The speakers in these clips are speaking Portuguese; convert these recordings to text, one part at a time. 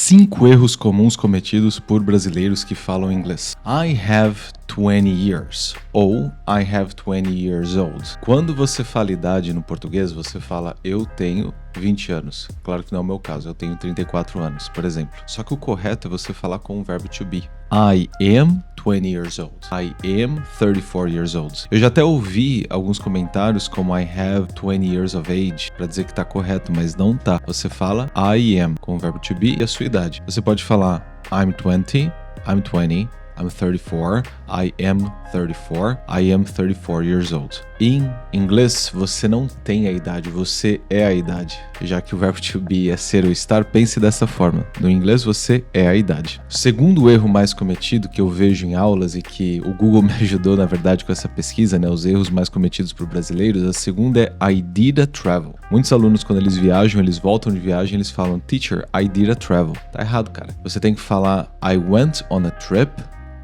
5 erros comuns cometidos por brasileiros que falam inglês. I have 20 years ou I have 20 years old. Quando você fala idade no português, você fala eu tenho 20 anos. Claro que não é o meu caso, eu tenho 34 anos, por exemplo. Só que o correto é você falar com o verbo to be. I am 20 years old. I am 34 years old. Eu já até ouvi alguns comentários como I have 20 years of age para dizer que tá correto, mas não tá. Você fala I am com o verbo to be e a sua idade. Você pode falar I'm 20, I'm 20, I'm 34, I am 34, I am 34 years old. Em inglês, você não tem a idade, você é a idade. Já que o verbo to be é ser ou estar, pense dessa forma. No inglês, você é a idade. O segundo erro mais cometido que eu vejo em aulas e que o Google me ajudou, na verdade, com essa pesquisa, né? Os erros mais cometidos por brasileiros, a segunda é I did a travel. Muitos alunos, quando eles viajam, eles voltam de viagem, eles falam Teacher, I did a travel. Tá errado, cara. Você tem que falar I went on a trip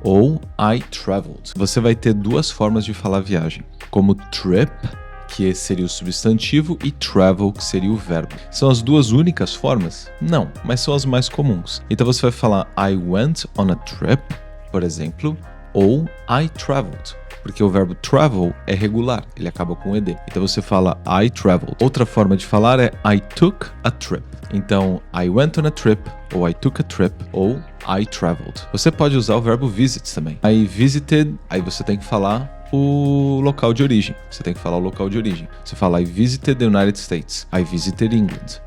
ou I traveled. Você vai ter duas formas de falar viagem, como trip, que seria o substantivo, e travel, que seria o verbo. São as duas únicas formas? Não, mas são as mais comuns. Então você vai falar I went on a trip, por exemplo, ou I traveled, porque o verbo travel é regular, ele acaba com ed. Então você fala I traveled. Outra forma de falar é I took a trip. Então, I went on a trip, ou I took a trip, ou I traveled. Você pode usar o verbo visit também. I visited, aí você tem que falar o local de origem. Você tem que falar o local de origem. Você fala I visited the United States. I visited England.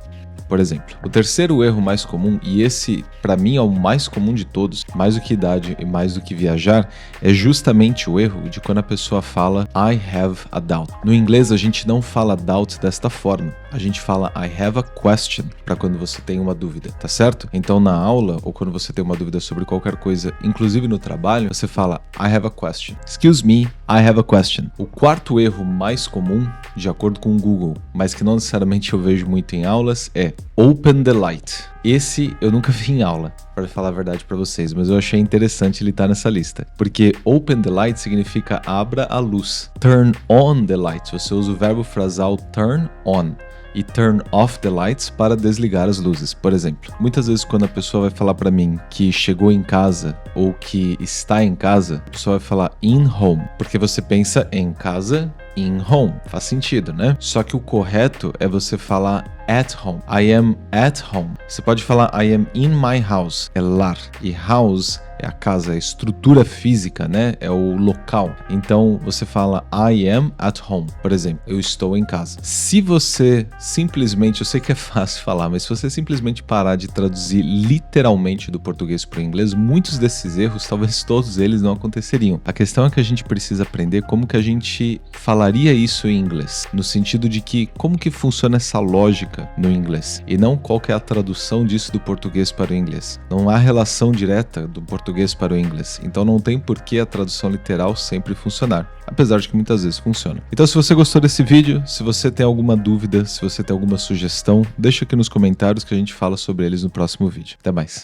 Por exemplo, o terceiro erro mais comum, e esse para mim é o mais comum de todos, mais do que idade e mais do que viajar, é justamente o erro de quando a pessoa fala I have a doubt. No inglês a gente não fala doubt desta forma, a gente fala I have a question para quando você tem uma dúvida, tá certo? Então na aula ou quando você tem uma dúvida sobre qualquer coisa, inclusive no trabalho, você fala I have a question. Excuse me, I have a question. O quarto erro mais comum, de acordo com o Google, mas que não necessariamente eu vejo muito em aulas, é open the light. Esse eu nunca vi em aula, para falar a verdade para vocês, mas eu achei interessante ele estar nessa lista. Porque open the light significa abra a luz. Turn on the light, você usa o verbo frasal turn on. E turn off the lights para desligar as luzes. Por exemplo, muitas vezes quando a pessoa vai falar para mim que chegou em casa ou que está em casa, a pessoa vai falar in home, porque você pensa em casa, in home. Faz sentido, né? Só que o correto é você falar at home. I am at home. Você pode falar I am in my house. É lar. E house é a casa, é a estrutura física, né? É o local. Então você fala I am at home. Por exemplo, eu estou em casa. Se você simplesmente, eu sei que é fácil falar, mas se você simplesmente parar de traduzir literalmente do português para o inglês, muitos desses erros, talvez todos eles não aconteceriam. A questão é que a gente precisa aprender como que a gente falaria isso em inglês, no sentido de que como que funciona essa lógica no inglês, e não qual que é a tradução disso do português para o inglês. Não há relação direta do português para o inglês, então não tem por que a tradução literal sempre funcionar, apesar de que muitas vezes funciona. Então se você gostou desse vídeo, se você tem alguma dúvida, se você tem alguma sugestão, deixa aqui nos comentários que a gente fala sobre eles no próximo vídeo. Até mais!